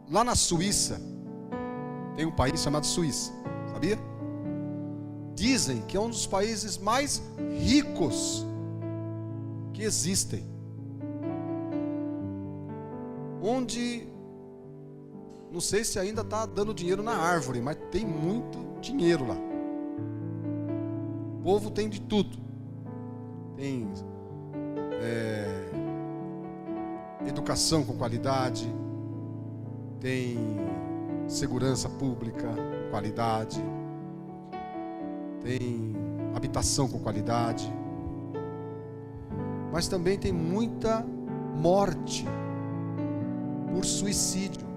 Lá na Suíça, tem um país chamado Suíça, sabia? Dizem que é um dos países mais ricos que existem. Onde, não sei se ainda está dando dinheiro na árvore, mas tem muito dinheiro lá. O povo tem de tudo. Tem educação com qualidade, tem segurança pública com qualidade, tem habitação com qualidade, mas também tem muita morte por suicídio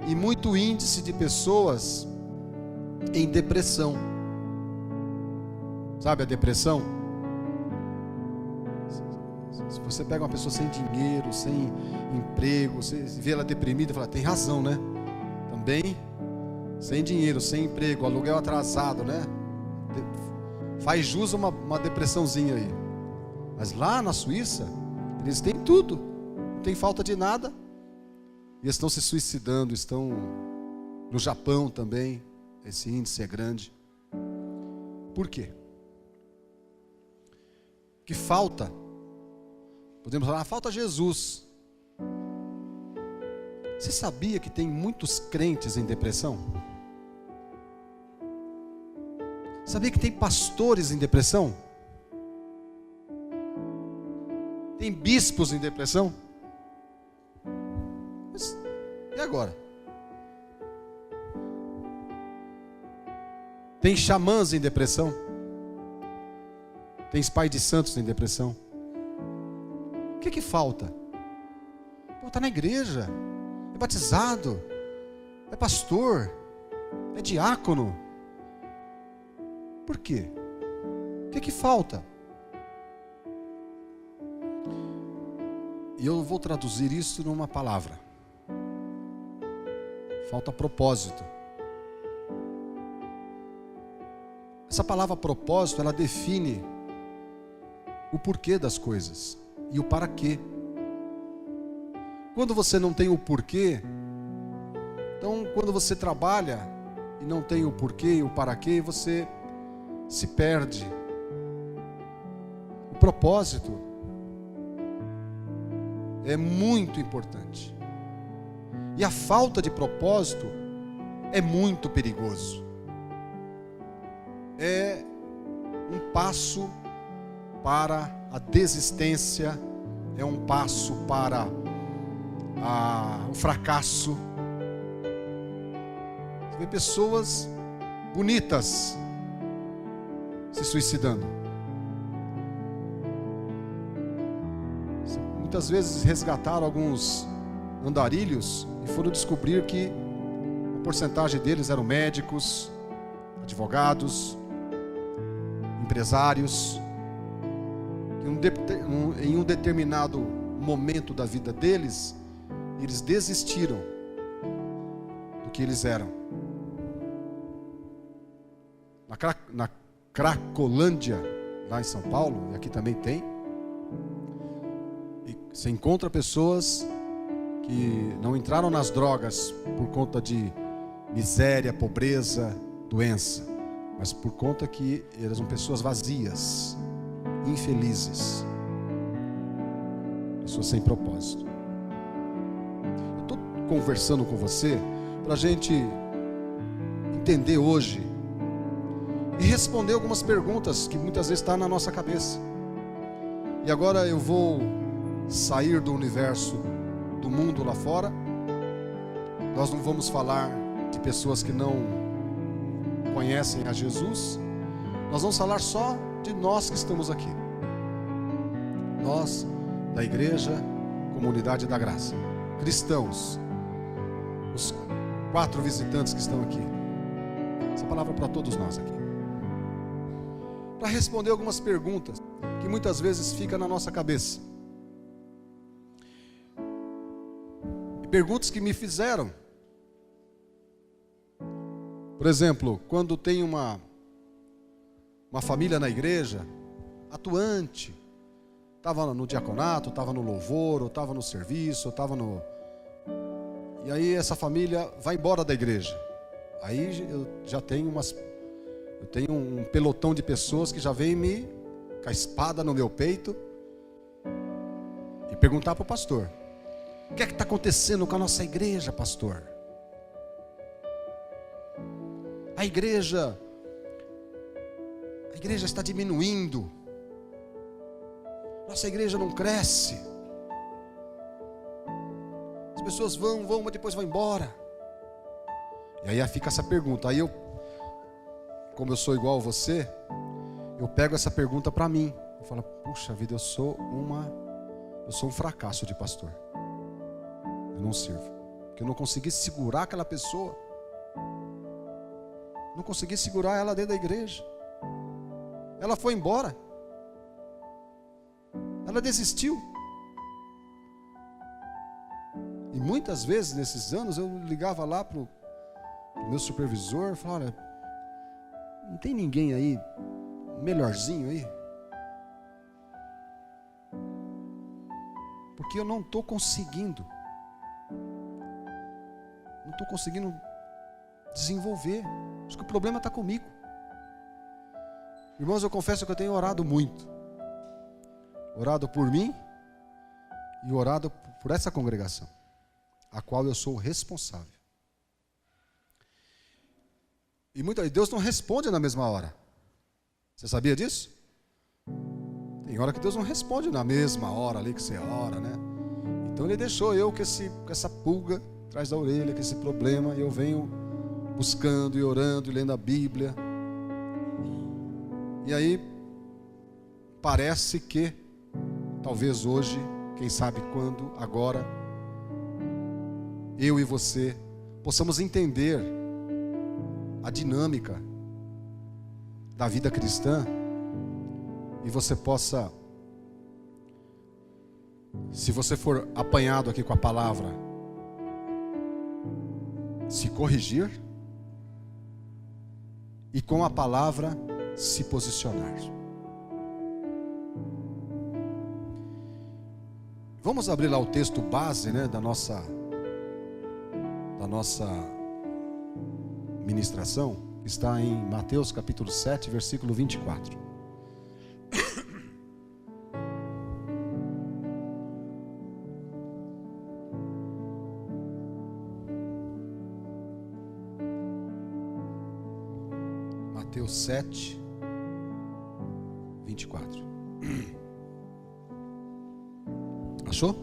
e muito índice de pessoas em depressão. Sabe a depressão? Se você pega uma pessoa sem dinheiro, sem emprego, você vê ela deprimida e fala, tem razão, né? Também, sem dinheiro, sem emprego, aluguel atrasado, né? Faz jus a uma depressãozinha aí. Mas lá na Suíça, eles têm tudo, não tem falta de nada. E eles estão se suicidando, estão no Japão também, esse índice é grande. Por quê? Que falta, podemos falar, falta Jesus. Você sabia que tem muitos crentes em depressão? Sabia que tem pastores em depressão? Tem bispos em depressão? Mas, e agora? Tem xamãs em depressão? Tem pais de santos em depressão? O que falta? Está na igreja, é batizado, é pastor, é diácono. Por quê? O que falta? E eu vou traduzir isso numa palavra. Falta propósito. Essa palavra propósito, ela define o porquê das coisas e o para quê. Quando você não tem o porquê, então quando você trabalha e não tem o porquê e o para quê, você se perde. O propósito é muito importante. E a falta de propósito é muito perigoso. É um passo para a desistência, é um passo para o fracasso. Você vê pessoas bonitas se suicidando. Muitas vezes resgataram alguns andarilhos e foram descobrir que a porcentagem deles eram médicos, advogados, empresários. Em um determinado momento da vida deles, eles desistiram do que eles eram. Na Cracolândia, lá em São Paulo, e aqui também tem, e você encontra pessoas que não entraram nas drogas por conta de miséria, pobreza, doença, mas por conta que eram pessoas vazias, infelizes, pessoas sem propósito. Eu estou conversando com você para a gente entender hoje e responder algumas perguntas que muitas vezes estão na nossa cabeça. E agora eu vou sair do universo do mundo lá fora. Nós não vamos falar de pessoas que não conhecem a Jesus. Nós vamos falar só de nós que estamos aqui. Nós, da igreja, comunidade da graça, cristãos, os 4 visitantes que estão aqui. Essa palavra é para todos nós aqui. Para responder algumas perguntas que muitas vezes ficam na nossa cabeça. E perguntas que me fizeram. Por exemplo, quando tem uma família na igreja, atuante, estava no diaconato, estava no louvor, ou estava no serviço, ou estava E aí essa família vai embora da igreja. Aí eu já tenho um pelotão de pessoas que já vem com a espada no meu peito e perguntar para o pastor: o que é que está acontecendo com a nossa igreja, pastor? A igreja está diminuindo. Nossa igreja não cresce. As pessoas vão, mas depois vão embora. E aí fica essa pergunta. Aí como eu sou igual a você, eu pego essa pergunta para mim. Eu falo: puxa vida, eu sou um fracasso de pastor. Eu não sirvo. Porque eu não consegui segurar aquela pessoa. Não consegui segurar ela dentro da igreja. Ela foi embora. Ela desistiu. E muitas vezes nesses anos eu ligava lá pro meu supervisor e falava: olha, não tem ninguém aí melhorzinho aí? Porque eu não estou conseguindo. Não estou conseguindo desenvolver. Acho que o problema está comigo. Irmãos, eu confesso que eu tenho orado muito. Orado por mim e orado por essa congregação, a qual eu sou responsável. E muitas vezes Deus não responde na mesma hora. Você sabia disso? Tem hora que Deus não responde na mesma hora ali que você ora, né? Então Ele deixou eu com essa pulga atrás da orelha, com esse problema, e eu venho buscando e orando e lendo a Bíblia. E aí parece que talvez hoje, quem sabe quando, agora, eu e você possamos entender a dinâmica da vida cristã e você possa, se você for apanhado aqui com a palavra, se corrigir e com a palavra se posicionar. Vamos abrir lá o texto base, né, da nossa ministração. Está em Mateus capítulo 7, versículo 24. Mateus 7, 24. Achou?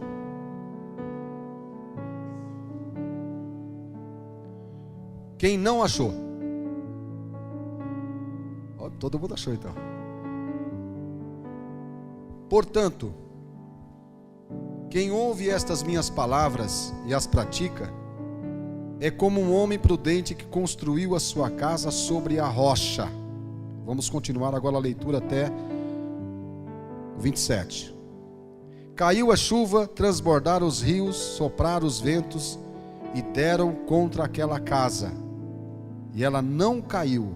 Quem não achou? Oh, todo mundo achou então. Portanto, quem ouve estas minhas palavras e as pratica, é como um homem prudente que construiu a sua casa sobre a rocha. Vamos continuar agora a leitura até o 27. Caiu a chuva, transbordaram os rios, sopraram os ventos e deram contra aquela casa. E ela não caiu,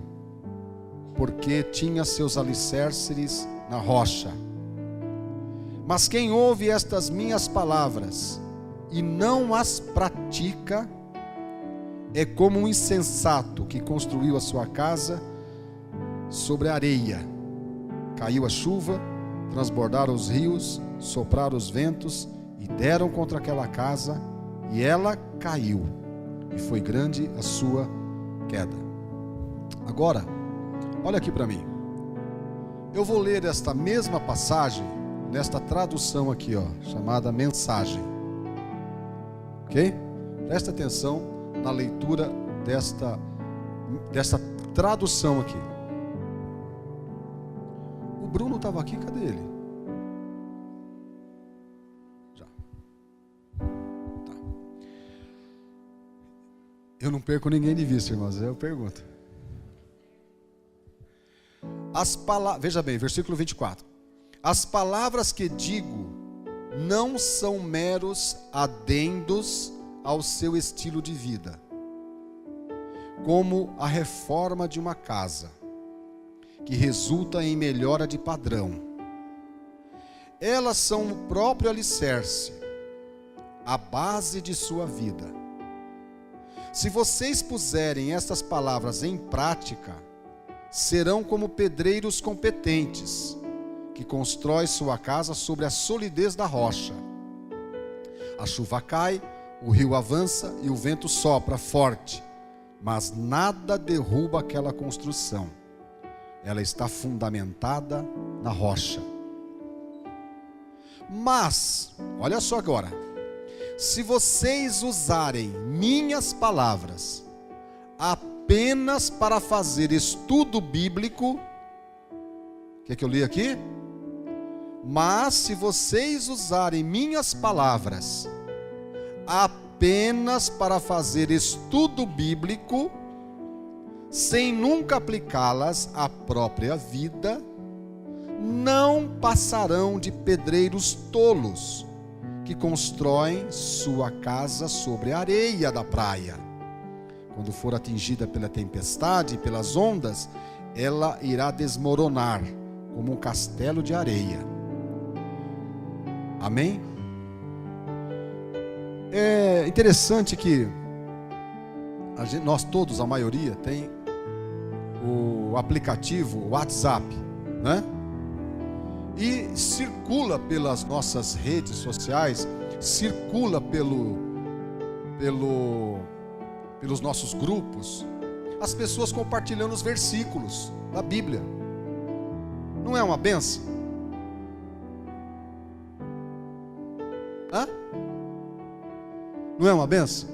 porque tinha seus alicerces na rocha. Mas quem ouve estas minhas palavras e não as pratica, é como um insensato que construiu a sua casa sobre a areia. Caiu a chuva, transbordaram os rios, sopraram os ventos e deram contra aquela casa, e ela caiu, e foi grande a sua queda. Agora, olha aqui para mim. Eu vou ler esta mesma passagem nesta tradução aqui, ó, chamada Mensagem. Ok? Presta atenção na leitura desta tradução aqui. O Bruno estava aqui, cadê ele? Já. Tá. Eu não perco ninguém de vista, irmãos, eu pergunto. Veja bem, versículo 24. As palavras que digo não são meros adendos ao seu estilo de vida, como a reforma de uma casa, que resulta em melhora de padrão. Elas são o próprio alicerce, a base de sua vida. Se vocês puserem estas palavras em prática, serão como pedreiros competentes, que constroem sua casa sobre a solidez da rocha. A chuva cai, o rio avança e o vento sopra forte, mas nada derruba aquela construção. Ela está fundamentada na rocha. Mas, olha só agora, se vocês usarem minhas palavras apenas para fazer estudo bíblico, o que é que eu li aqui? Mas se vocês usarem minhas palavras apenas para fazer estudo bíblico, sem nunca aplicá-las à própria vida, não passarão de pedreiros tolos, que constroem sua casa sobre a areia da praia. Quando for atingida pela tempestade e pelas ondas, ela irá desmoronar como um castelo de areia. Amém? É interessante que nós todos, a maioria, tem o aplicativo WhatsApp, né? E circula pelas nossas redes sociais, circula pelos nossos grupos, as pessoas compartilhando os versículos da Bíblia. Não é uma benção? Hã? Não é uma benção?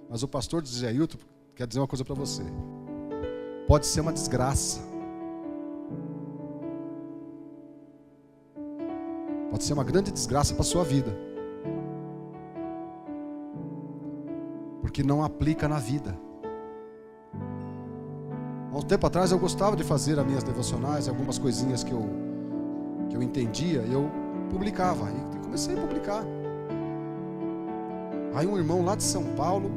Mas o pastor de Jailton quer dizer uma coisa para você. Pode ser uma desgraça. Pode ser uma grande desgraça para a sua vida. Porque não aplica na vida. Há um tempo atrás eu gostava de fazer as minhas devocionais, algumas coisinhas que eu entendia, e eu publicava. E comecei a publicar. Aí um irmão lá de São Paulo,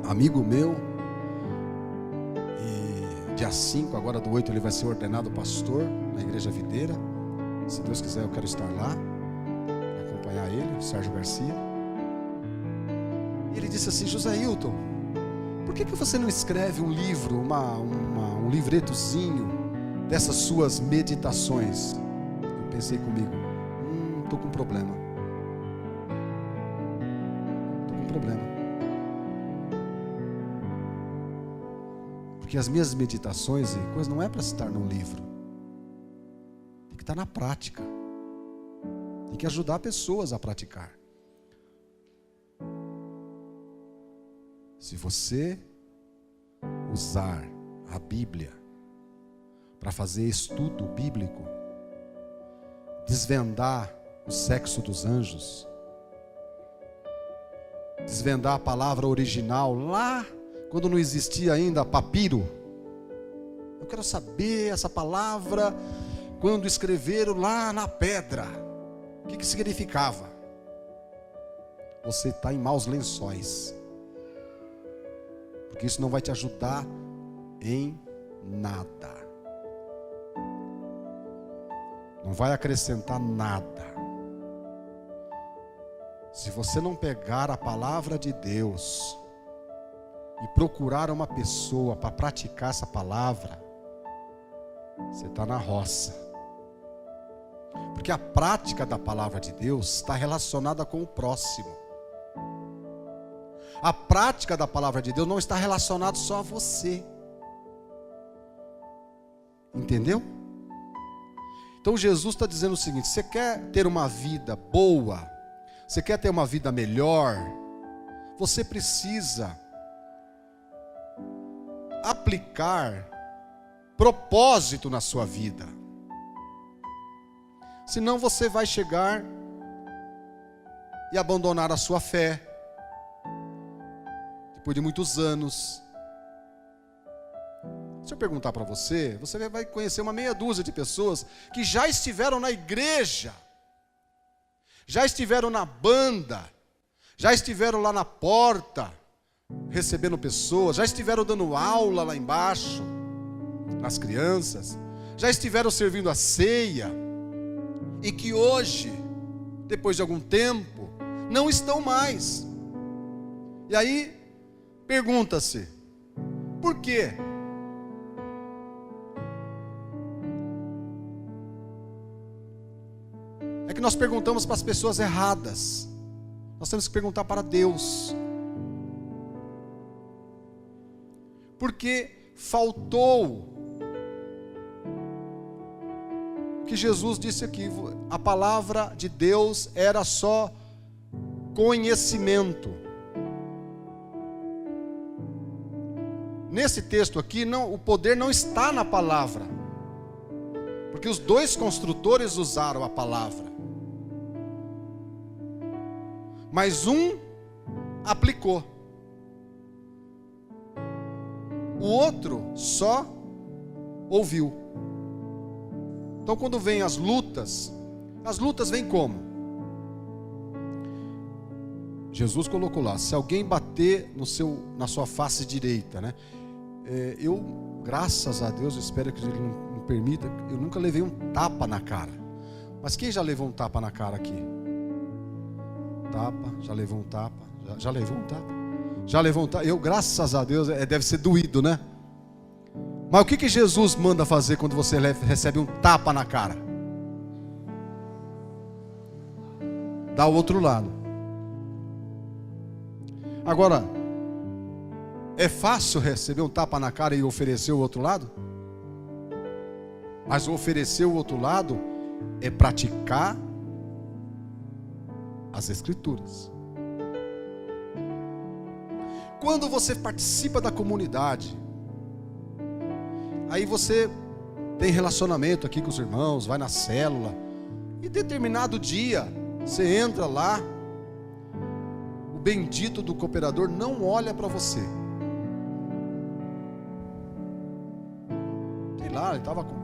amigo meu, e dia 5, agora do 8, ele vai ser ordenado pastor na Igreja Videira. Se Deus quiser, eu quero estar lá, acompanhar ele, o Sérgio Garcia. E ele disse assim: Josailton, por que você não escreve um livro, um livretozinho dessas suas meditações? Eu pensei comigo, estou com um problema. Porque as minhas meditações e coisas não é para estar num livro. Tem que estar na prática. Tem que ajudar pessoas a praticar. Se você usar a Bíblia para fazer estudo bíblico, desvendar o sexo dos anjos, desvendar a palavra original lá quando não existia ainda papiro. Eu quero saber essa palavra quando escreveram lá na pedra, o que significava? Você está em maus lençóis, porque isso não vai te ajudar em nada, não vai acrescentar nada. Se você não pegar a palavra de Deus e procurar uma pessoa para praticar essa palavra, você está na roça. Porque a prática da palavra de Deus está relacionada com o próximo. A prática da palavra de Deus não está relacionada só a você. Entendeu? Então Jesus está dizendo o seguinte: você quer ter uma vida boa, você quer ter uma vida melhor, você precisa aplicar propósito na sua vida. Senão você vai chegar e abandonar a sua fé depois de muitos anos. Se eu perguntar para você, você vai conhecer uma meia dúzia de pessoas que já estiveram na igreja, já estiveram na banda, já estiveram lá na porta recebendo pessoas, já estiveram dando aula lá embaixo nas crianças, já estiveram servindo a ceia, e que hoje, depois de algum tempo, não estão mais. E aí Pergunta-se, por quê? É que nós perguntamos para as pessoas erradas. Nós temos que perguntar para Deus. Porque faltou o que Jesus disse aqui. A palavra de Deus era só conhecimento. Nesse texto aqui, o poder não está na palavra. Porque os dois construtores usaram a palavra. Mas um aplicou. O outro só ouviu. Então quando vem as lutas vêm como? Jesus colocou lá, se alguém bater na sua face direita, né? Graças a Deus, eu espero que Ele não permita, eu nunca levei um tapa na cara. Mas quem já levou um tapa na cara aqui? Já levou um tapa? Já levou um tapa? Já levou um tapa? Eu, graças a Deus, deve ser doído, né? Mas o que Jesus manda fazer quando você recebe um tapa na cara? Dá o outro lado. Agora, é fácil receber um tapa na cara e oferecer o outro lado? Mas oferecer o outro lado é praticar as Escrituras. Quando você participa da comunidade, aí você tem relacionamento aqui com os irmãos, vai na célula, e determinado dia, você entra lá, o bendito do cooperador não olha para você. Sei lá, ele estava com...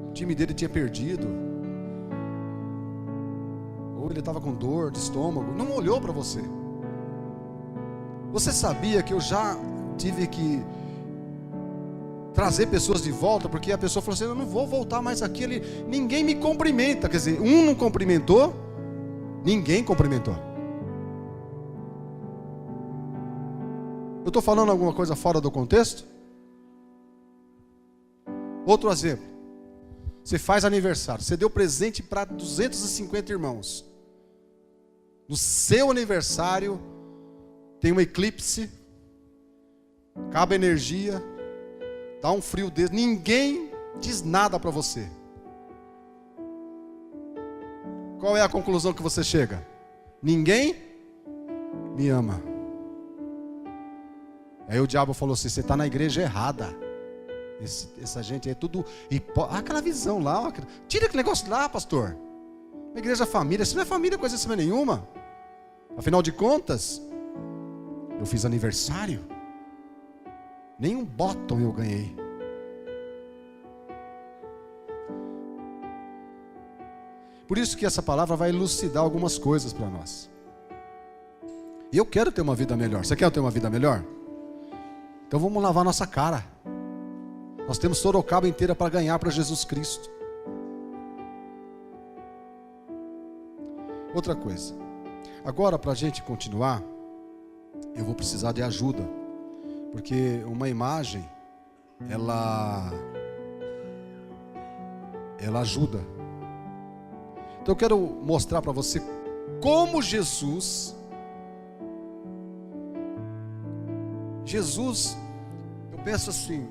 o time dele tinha perdido, ou ele estava com dor de estômago, não olhou para você. Você sabia que eu já tive que trazer pessoas de volta, porque a pessoa falou assim, eu não vou voltar mais aqui, ninguém me cumprimenta, quer dizer, um não cumprimentou, ninguém cumprimentou. Eu estou falando alguma coisa fora do contexto? Outro exemplo, você faz aniversário, você deu presente para 250 irmãos, no seu aniversário tem um eclipse, acaba a energia, dá um frio desse, ninguém diz nada para você. Qual é a conclusão que você chega? Ninguém me ama. Aí o diabo falou assim, você está na igreja errada. Essa gente é tudo aquela visão lá, tira aquele negócio lá, pastor. Uma igreja família, isso não é família coisa assim nenhuma. Afinal de contas, eu fiz aniversário, nenhum bottom eu ganhei. Por isso que essa palavra vai elucidar algumas coisas para nós. E eu quero ter uma vida melhor. Você quer ter uma vida melhor? Então vamos lavar nossa cara. Nós temos Sorocaba inteira para ganhar para Jesus Cristo. Outra coisa. Agora, para a gente continuar, eu vou precisar de ajuda. Porque uma imagem, ela ajuda. Então eu quero mostrar para você como Jesus, eu penso assim,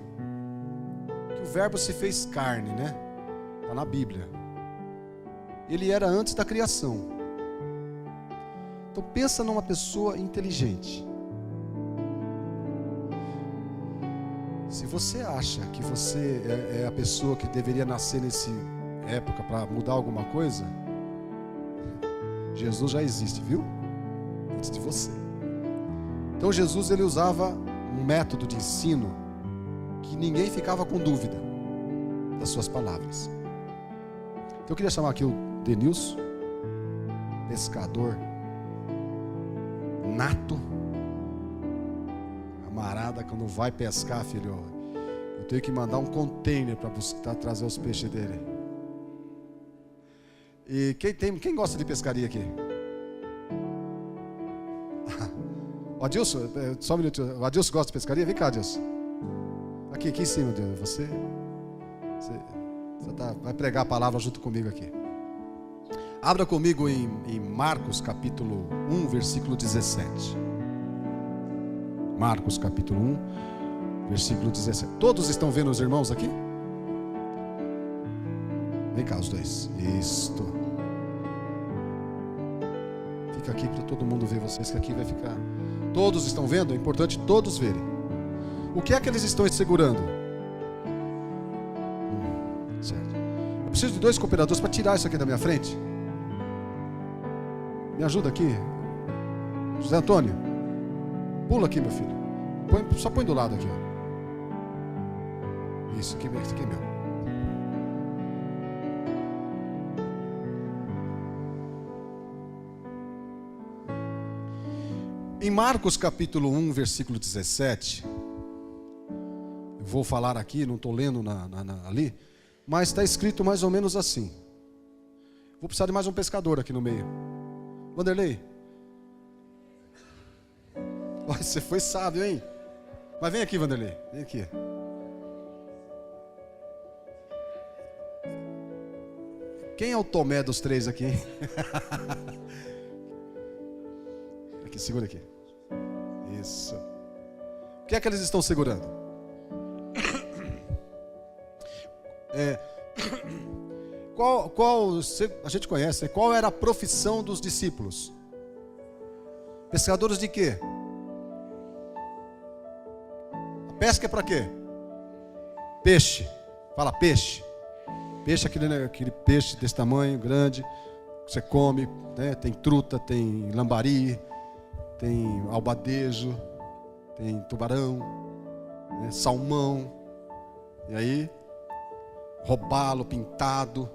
que o verbo se fez carne, né? Está na Bíblia. Ele era antes da criação. Então pensa numa pessoa inteligente. Se você acha que você é a pessoa que deveria nascer nessa época para mudar alguma coisa, Jesus já existe, viu? Antes de você. Então Jesus, ele usava um método de ensino que ninguém ficava com dúvida das suas palavras. Então eu queria chamar aqui o Denilson, pescador nato. Camarada, quando vai pescar, filho, eu tenho que mandar um container para buscar trazer os peixes dele. E quem gosta de pescaria aqui? O Adilson, só um minutinho. O Adilson gosta de pescaria? Vem cá, Adilson. Aqui em cima, Adilson. Você vai pregar a palavra junto comigo aqui. Abra comigo em Marcos capítulo 1, versículo 17. Marcos capítulo 1, versículo 17. Todos estão vendo os irmãos aqui? Vem cá os dois. Isto. Fica aqui para todo mundo ver vocês, que aqui vai ficar. Todos estão vendo? É importante todos verem. O que é que eles estão segurando? Certo. Eu preciso de 2 cooperadores para tirar isso aqui da minha frente. Me ajuda aqui. José Antônio. Pula aqui, meu filho. Só põe do lado aqui, ó. Isso aqui é meu. Em Marcos capítulo 1, versículo 17, eu vou falar aqui, não estou lendo ali, mas está escrito mais ou menos assim. Vou precisar de mais um pescador aqui no meio. Vanderlei. Você foi sábio, hein? Mas vem aqui, Vanderlei. Vem aqui. Quem é o Tomé dos 3 aqui? Aqui, segura aqui. Isso. O que é que eles estão segurando? Qual a gente conhece? Qual era a profissão dos discípulos? Pescadores de quê? A pesca é para quê? Peixe. Fala peixe. Peixe é aquele peixe desse tamanho, grande, que você come, né? Tem truta, tem lambari, tem albadejo, tem tubarão, né? Salmão. E aí, robalo pintado,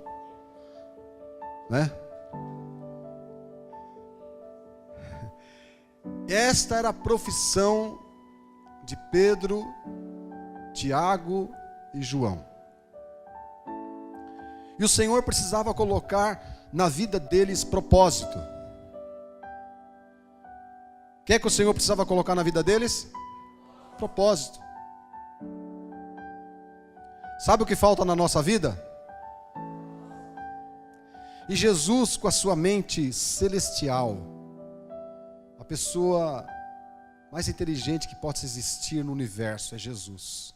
né? Esta era a profissão de Pedro, Tiago e João. E o Senhor precisava colocar na vida deles propósito. O que é que o Senhor precisava colocar na vida deles? Propósito. Sabe o que falta na nossa vida? E Jesus, com a sua mente celestial, a pessoa mais inteligente que possa existir no universo é Jesus.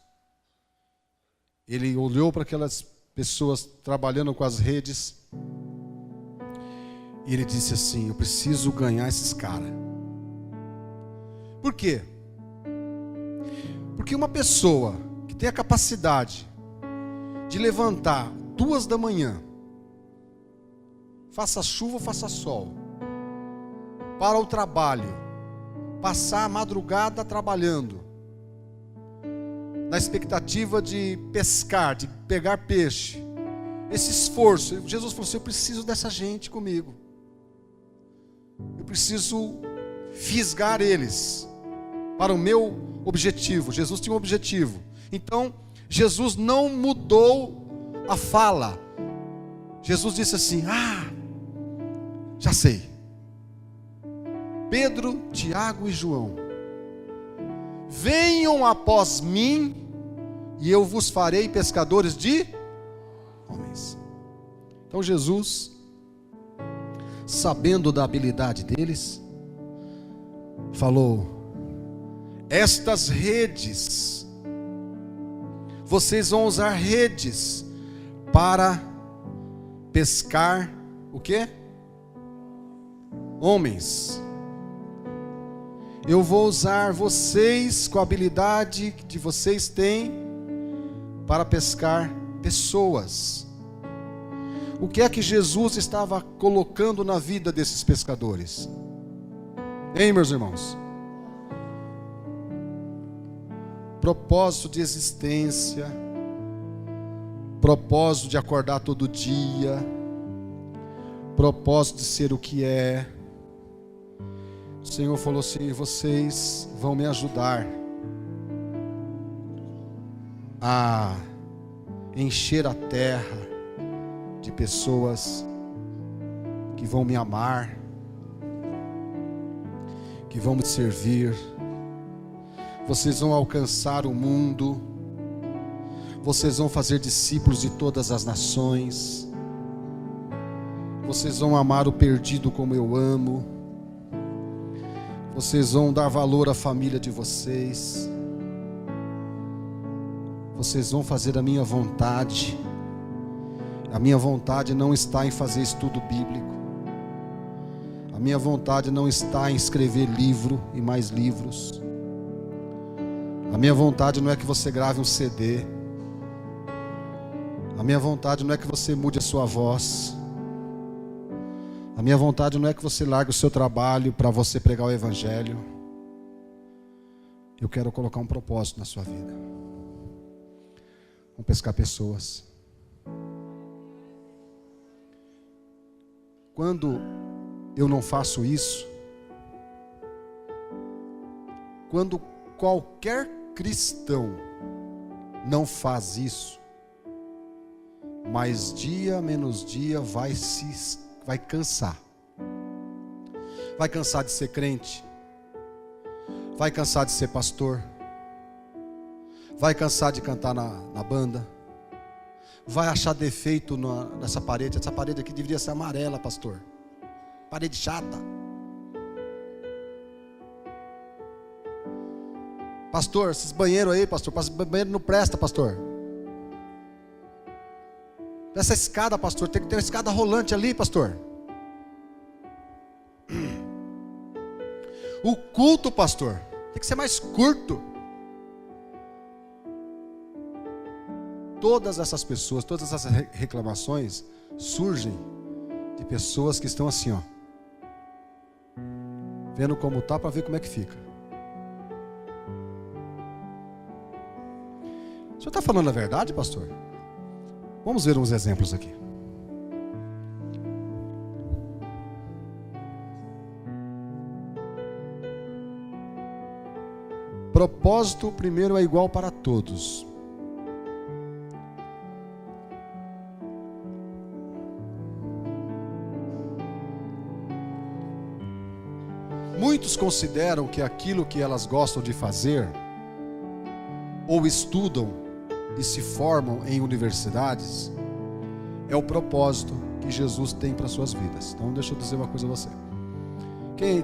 Ele olhou para aquelas pessoas trabalhando com as redes e ele disse assim: eu preciso ganhar esses caras. Por quê? Porque uma pessoa que tem a capacidade de levantar 2 da manhã, faça chuva ou faça sol, para o trabalho, passar a madrugada trabalhando, na expectativa de pescar, de pegar peixe, esse esforço, Jesus falou assim: eu preciso dessa gente comigo, eu preciso fisgar eles para o meu objetivo. Jesus tinha um objetivo. Então Jesus não mudou a fala. Jesus disse assim: já sei, Pedro, Tiago e João, venham após mim e eu vos farei pescadores de homens. Então Jesus, sabendo da habilidade deles, falou: estas redes, vocês vão usar redes para pescar o quê? Homens. Eu vou usar vocês com a habilidade que vocês têm para pescar pessoas. O que é que Jesus estava colocando na vida desses pescadores? Hein, meus irmãos? Propósito de existência, propósito de acordar todo dia, propósito de ser o que é. O Senhor falou assim: vocês vão me ajudar a encher a terra de pessoas que vão me amar, que vão me servir. Vocês vão alcançar o mundo. Vocês vão fazer discípulos de todas as nações. Vocês vão amar o perdido como eu amo. Vocês vão dar valor à família de vocês. Vocês vão fazer a minha vontade. A minha vontade não está em fazer estudo bíblico. A minha vontade não está em escrever livro e mais livros. A minha vontade não é que você grave um CD. A minha vontade não é que você mude a sua voz. A minha vontade não é que você largue o seu trabalho para você pregar o Evangelho. Eu quero colocar um propósito na sua vida. Vamos pescar pessoas. Quando eu não faço isso, quando qualquer cristão não faz isso, mais dia menos dia vai cansar. Vai cansar de ser crente. Vai cansar de ser pastor. Vai cansar de cantar na banda. Vai achar defeito nessa parede. Essa parede aqui deveria ser amarela, pastor. Parede chata. Pastor, esses banheiros aí, pastor. Banheiro não presta, pastor. Essa escada, pastor, tem que ter uma escada rolante ali, pastor. O culto, pastor, tem que ser mais curto. Todas essas pessoas, todas essas reclamações surgem de pessoas que estão assim, ó, vendo como tá para ver como é que fica. O senhor está falando a verdade, pastor? Vamos ver uns exemplos aqui. Propósito primeiro é igual para todos. Muitos consideram que aquilo que elas gostam de fazer, ou estudam e se formam em universidades, é o propósito que Jesus tem para suas vidas. Então deixa eu dizer uma coisa a você.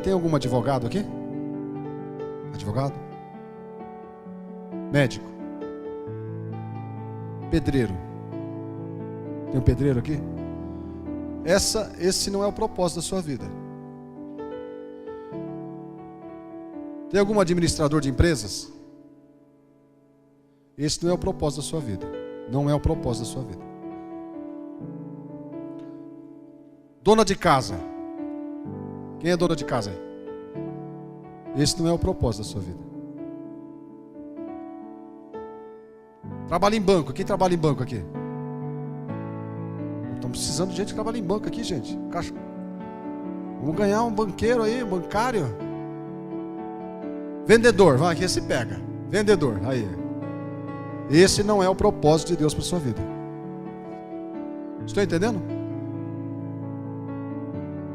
Tem algum advogado aqui? Advogado? Médico? Pedreiro? Tem um pedreiro aqui? Esse não é o propósito da sua vida. Tem algum administrador de empresas? Esse não é o propósito da sua vida. Não é o propósito da sua vida. Dona de casa. Quem é dona de casa aí? Esse não é o propósito da sua vida. Trabalha em banco. Quem trabalha em banco aqui? Estamos precisando de gente que trabalha em banco aqui, gente. Vamos ganhar um banqueiro aí, um bancário. Vendedor, vai aqui, se pega. Vendedor, aí. Esse não é o propósito de Deus para a sua vida. Estou entendendo?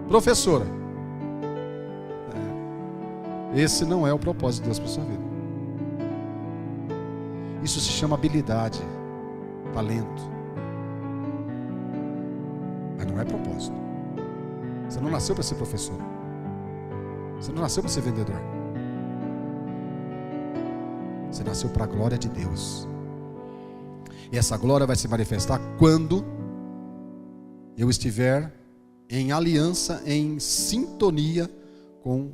Professora. Esse não é o propósito de Deus para a sua vida. Isso se chama habilidade, talento. Mas não é propósito. Você não nasceu para ser professor. Você não nasceu para ser vendedor. Você nasceu para a glória de Deus. E essa glória vai se manifestar quando eu estiver em aliança, em sintonia com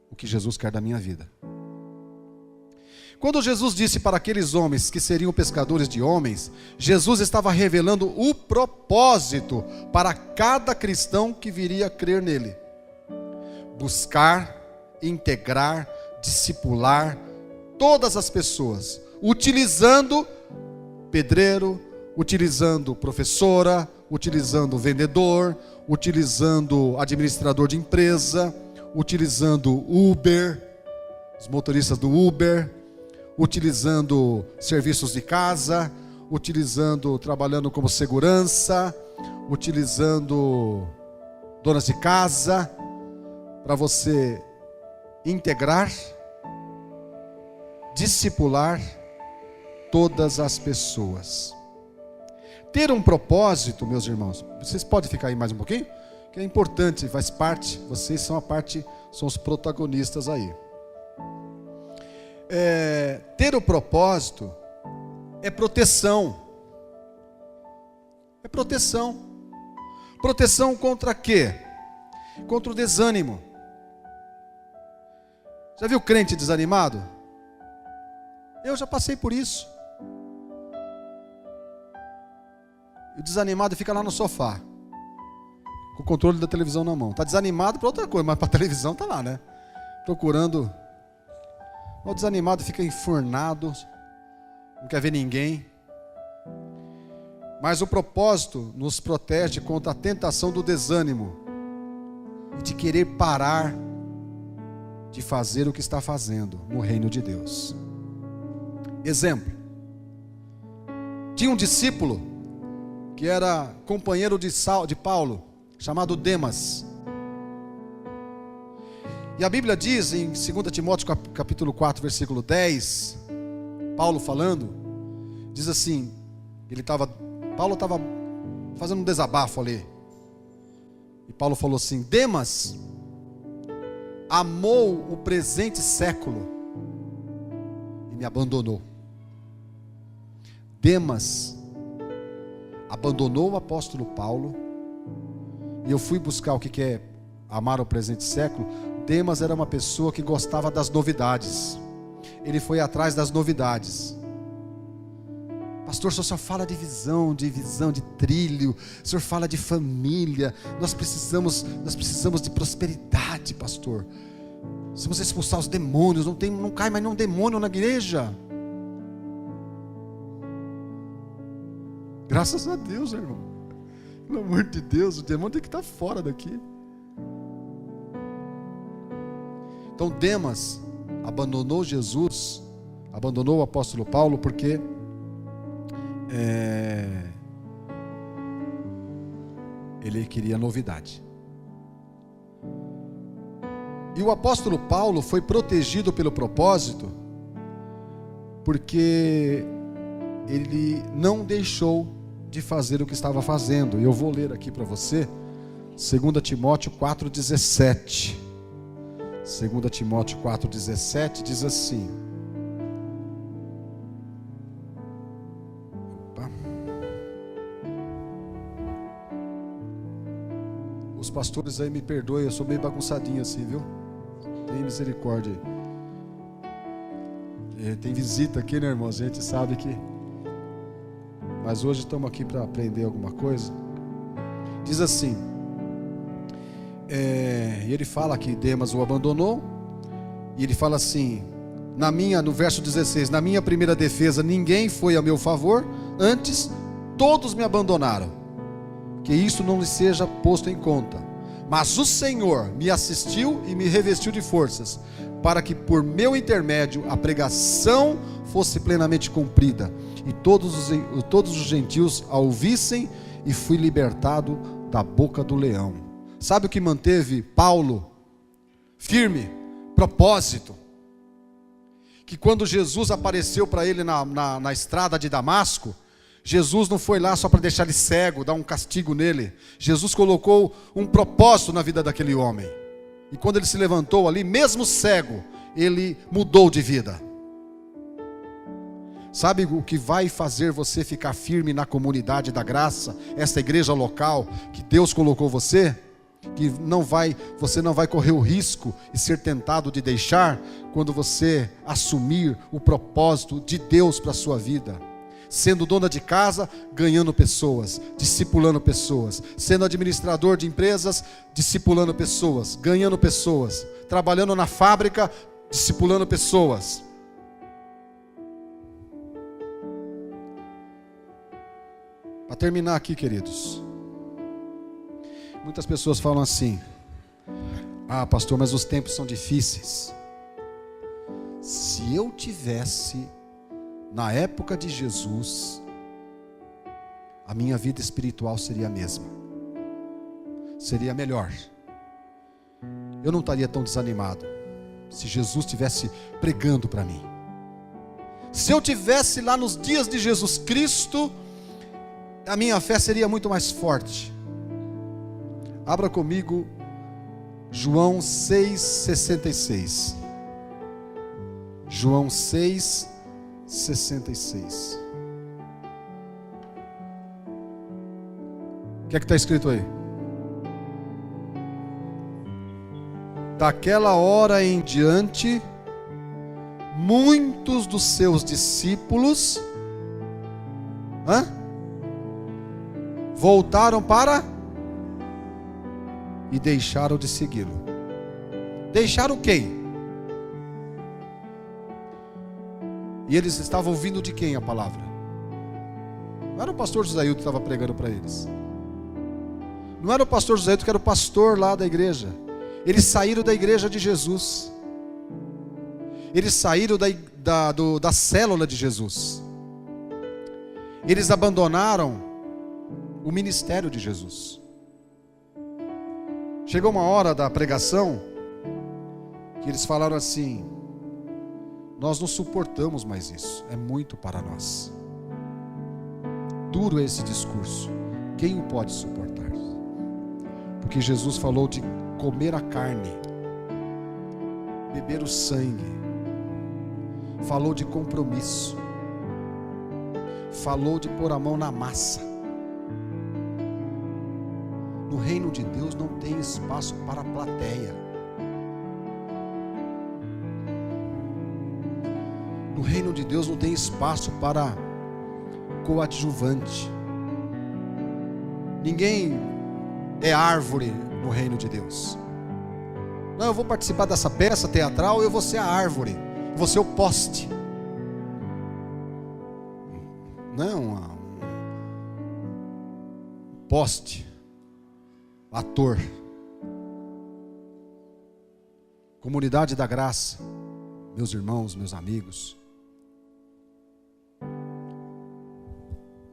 o que Jesus quer da minha vida. Quando Jesus disse para aqueles homens que seriam pescadores de homens, Jesus estava revelando o propósito para cada cristão que viria a crer nele. Buscar, integrar, discipular todas as pessoas, utilizando pedreiro, utilizando professora, utilizando vendedor, utilizando administrador de empresa, utilizando Uber, os motoristas do Uber, utilizando serviços de casa, trabalhando como segurança, utilizando donas de casa, para você integrar, discipular todas as pessoas. Ter um propósito, meus irmãos, vocês podem ficar aí mais um pouquinho? Que é importante, faz parte, vocês são a parte, são os protagonistas aí. Ter o propósito é proteção. É proteção. Proteção contra quê? Contra o desânimo. Já viu crente desanimado? Eu já passei por isso. O desanimado fica lá no sofá, com o controle da televisão na mão. Está desanimado para outra coisa, mas para a televisão está lá, né? Procurando. O desanimado fica enfurnado, não quer ver ninguém. Mas o propósito nos protege contra a tentação do desânimo e de querer parar de fazer o que está fazendo no reino de Deus. Exemplo: tinha um discípulo que era companheiro de Paulo, chamado Demas. E a Bíblia diz em 2 Timóteo capítulo 4, versículo 10, Paulo falando, diz assim, Paulo estava fazendo um desabafo ali. E Paulo falou assim: Demas amou o presente século e me abandonou. Demas abandonou o apóstolo Paulo. E eu fui buscar o que é amar o presente século. Demas era uma pessoa que gostava das novidades. Ele foi atrás das novidades. Pastor, o senhor só fala de visão, de trilho. O senhor fala de família. Nós precisamos de prosperidade, pastor. Precisamos expulsar os demônios. Não cai mais nenhum demônio na igreja. Graças a Deus, irmão. Pelo amor de Deus, o demônio tem que estar fora daqui. Então Demas abandonou Jesus, abandonou o apóstolo Paulo, porque ele queria novidade. E o apóstolo Paulo foi protegido pelo propósito, porque ele não deixou de fazer o que estava fazendo. E eu vou ler aqui para você 2 Timóteo 4,17. 2 Timóteo 4,17 diz assim. Opa. Os pastores aí me perdoem, eu sou meio bagunçadinho assim, viu? Tem misericórdia aí. Tem visita aqui, né, irmão? A gente sabe que... Mas hoje estamos aqui para aprender alguma coisa. Diz assim, e ele fala que Demas o abandonou, e ele fala assim, no verso 16, na minha primeira defesa ninguém foi a meu favor, antes todos me abandonaram, que isso não lhe seja posto em conta, mas o Senhor me assistiu e me revestiu de forças, para que por meu intermédio a pregação fosse plenamente cumprida, e todos os gentios a ouvissem, e fui libertado da boca do leão. Sabe o que manteve Paulo firme? Propósito. Que quando Jesus apareceu para ele na estrada de Damasco, Jesus não foi lá só para deixar ele cego, dar um castigo nele. Jesus colocou um propósito na vida daquele homem. E quando ele se levantou ali, mesmo cego, ele mudou de vida. Sabe o que vai fazer você ficar firme na comunidade da graça, essa igreja local que Deus colocou você? Que você não vai correr o risco e ser tentado de deixar, quando você assumir o propósito de Deus para a sua vida. Sendo dona de casa, ganhando pessoas, discipulando pessoas. Sendo administrador de empresas, discipulando pessoas, ganhando pessoas. Trabalhando na fábrica, discipulando pessoas. Para terminar aqui, queridos, muitas pessoas falam assim: ah, pastor, mas os tempos são difíceis. Se eu tivesse na época de Jesus, a minha vida espiritual seria a mesma, seria melhor, eu não estaria tão desanimado. se Jesus estivesse pregando para mim. Se eu tivesse lá nos dias de Jesus Cristo, a minha fé seria muito mais forte. Abra comigo João 6,66. João 6,66. O que é que está escrito aí? Daquela hora em diante, muitos dos seus discípulos voltaram para e deixaram de segui-lo. Deixaram quem? E eles estavam ouvindo de quem a palavra? Não era o pastor Josailton que estava pregando para eles. Não era o pastor Josailton que era o pastor lá da igreja. Eles saíram da igreja de Jesus. Eles saíram da célula de Jesus. Eles abandonaram o ministério de Jesus. Chegou uma hora da pregação que eles falaram assim: nós não suportamos mais isso, é muito para nós. Duro esse discurso, quem o pode suportar? Porque Jesus falou de comer a carne, beber o sangue, falou de compromisso, falou de pôr a mão na massa. No reino de Deus não tem espaço para a plateia. No reino de Deus não tem espaço para coadjuvante. Ninguém é árvore no reino de Deus. Não, eu vou participar dessa peça teatral, eu vou ser a árvore, eu vou ser o poste. Não, um poste, ator. Comunidade da graça, meus irmãos, meus amigos.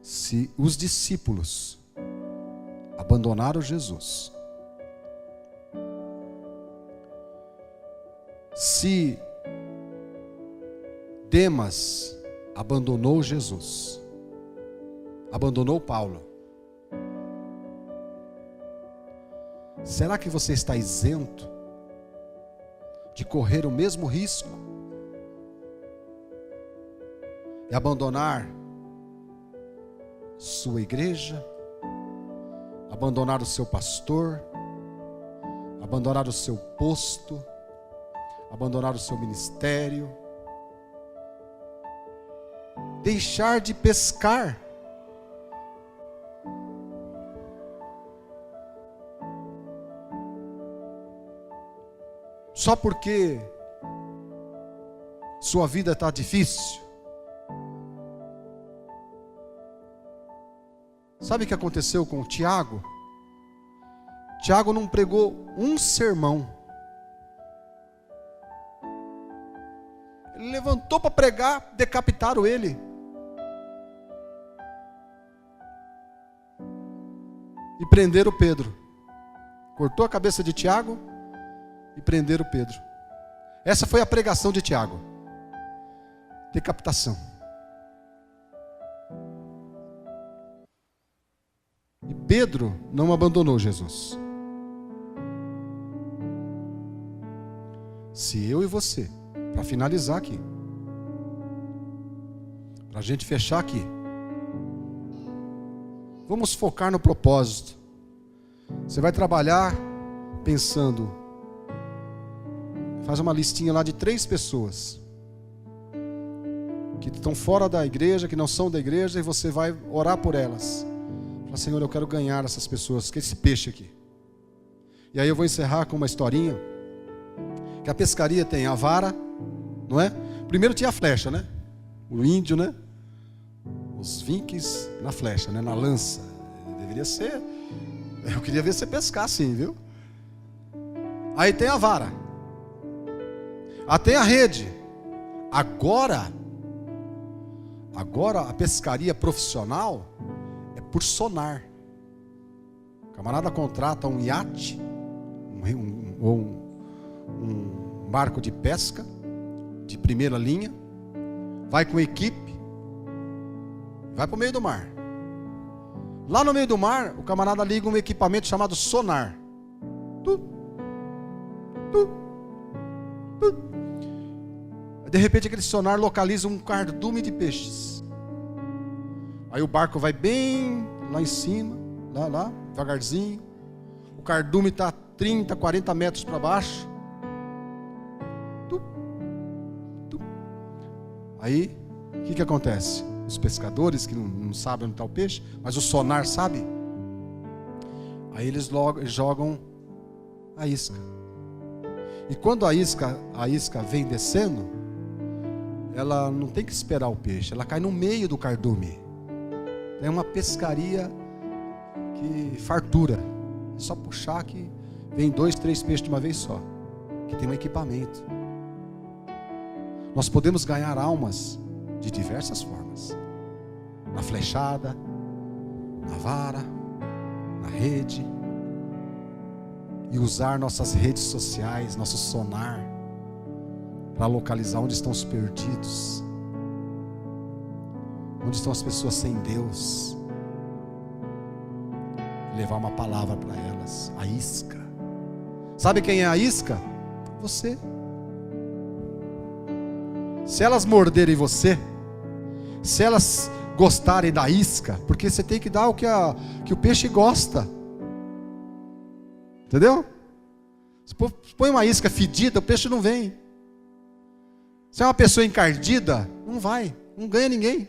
Se os discípulos abandonaram Jesus, se Demas abandonou Jesus, abandonou Paulo, será que você está isento de correr o mesmo risco e abandonar sua igreja, abandonar o seu pastor, abandonar o seu posto, abandonar o seu ministério, deixar de pescar? Só porque sua vida está difícil? Sabe o que aconteceu com o Tiago? Tiago não pregou um sermão. Ele levantou para pregar, decapitaram ele. E prenderam Pedro. Cortou a cabeça de Tiago e prenderam Pedro. Essa foi a pregação de Tiago. Decapitação. E Pedro não abandonou Jesus. Se eu e você, para finalizar aqui, para a gente fechar aqui, vamos focar no propósito. Você vai trabalhar pensando, faz uma listinha lá de 3 pessoas que estão fora da igreja, que não são da igreja, e você vai orar por elas. Fala: Senhor, eu quero ganhar essas pessoas, que esse peixe aqui. E aí eu vou encerrar com uma historinha, que a pescaria tem a vara, não é? Primeiro tinha a flecha, né? O índio, né? Os vinques na flecha, né? Na lança. Deveria ser. Eu queria ver você pescar assim, viu? Aí tem a vara. Tem a rede. Agora a pescaria profissional é por sonar. O camarada contrata um iate, ou um barco de pesca, de primeira linha, vai com equipe, vai para o meio do mar. Lá no meio do mar, o camarada liga um equipamento chamado sonar. De repente aquele sonar localiza um cardume de peixes. Aí o barco vai bem lá em cima, lá, devagarzinho. O cardume está 30, 40 metros para baixo. Aí, o que acontece? Os pescadores que não sabem onde está o peixe, mas o sonar sabe. Aí eles jogam a isca. E quando a isca vem descendo, ela não tem que esperar o peixe, ela cai no meio do cardume. É uma pescaria que fartura. É só puxar que vem 2, 3 peixes de uma vez só. Que tem um equipamento. Nós podemos ganhar almas de diversas formas. Na flechada, na vara, na rede. E usar nossas redes sociais, nosso sonar, para localizar onde estão os perdidos. Onde estão as pessoas sem Deus. Levar uma palavra para elas. A isca. Sabe quem é a isca? Você. Se elas morderem você, se elas gostarem da isca, porque você tem que dar o que o peixe gosta. Entendeu? Se põe uma isca fedida, o peixe não vem. Se é uma pessoa encardida, não vai, não ganha ninguém.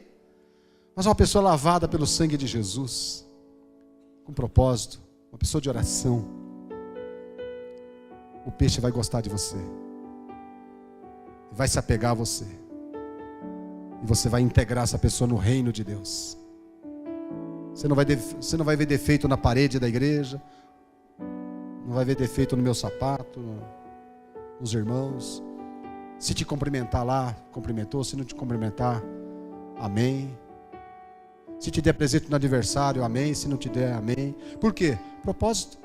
Mas uma pessoa lavada pelo sangue de Jesus, com propósito, uma pessoa de oração, o peixe vai gostar de você, vai se apegar a você, e você vai integrar essa pessoa no reino de Deus. Você não vai ver defeito na parede da igreja, não vai ver defeito no meu sapato, nos irmãos. Se te cumprimentar lá, cumprimentou. Se não te cumprimentar, amém. Se te der presente no aniversário, amém. Se não te der, amém. Por quê? Propósito.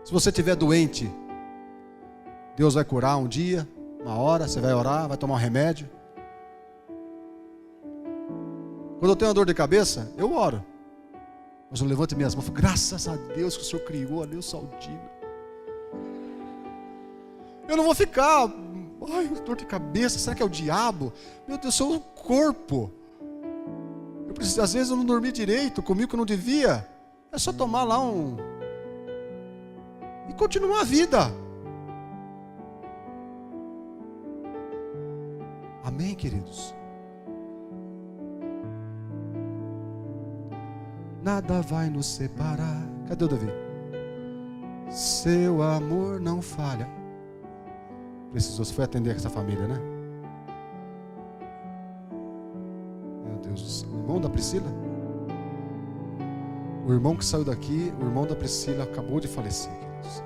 Se você estiver doente, Deus vai curar um dia, uma hora, você vai orar, vai tomar um remédio. Quando eu tenho uma dor de cabeça, eu oro. Mas eu levanto minhas mãos e falo, graças a Deus que o Senhor criou a Neusaldina. Eu não vou ficar, ai, dor de cabeça, será que é o diabo? Meu Deus, eu sou o corpo. Às vezes eu não dormi direito, comi o que eu não devia. É só tomar lá e continuar a vida. Amém, queridos? Nada vai nos separar. Cadê o Davi? Seu amor não falha. Precisou, você foi atender essa família, né? Meu Deus, o irmão da Priscila? O irmão que saiu daqui, o irmão da Priscila acabou de falecer, queridos.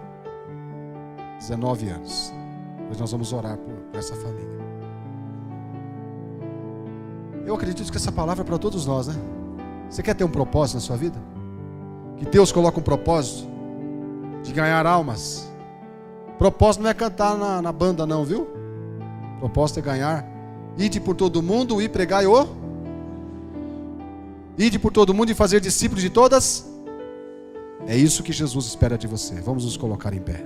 19 anos. Hoje nós vamos orar por essa família. Eu acredito que essa palavra é para todos nós, né? Você quer ter um propósito na sua vida? Que Deus coloque um propósito de ganhar almas. Propósito não é cantar na banda não, viu? Propósito é ganhar. Ide por todo mundo e pregai Ide por todo mundo e fazer discípulos de todas. É isso que Jesus espera de você. Vamos nos colocar em pé.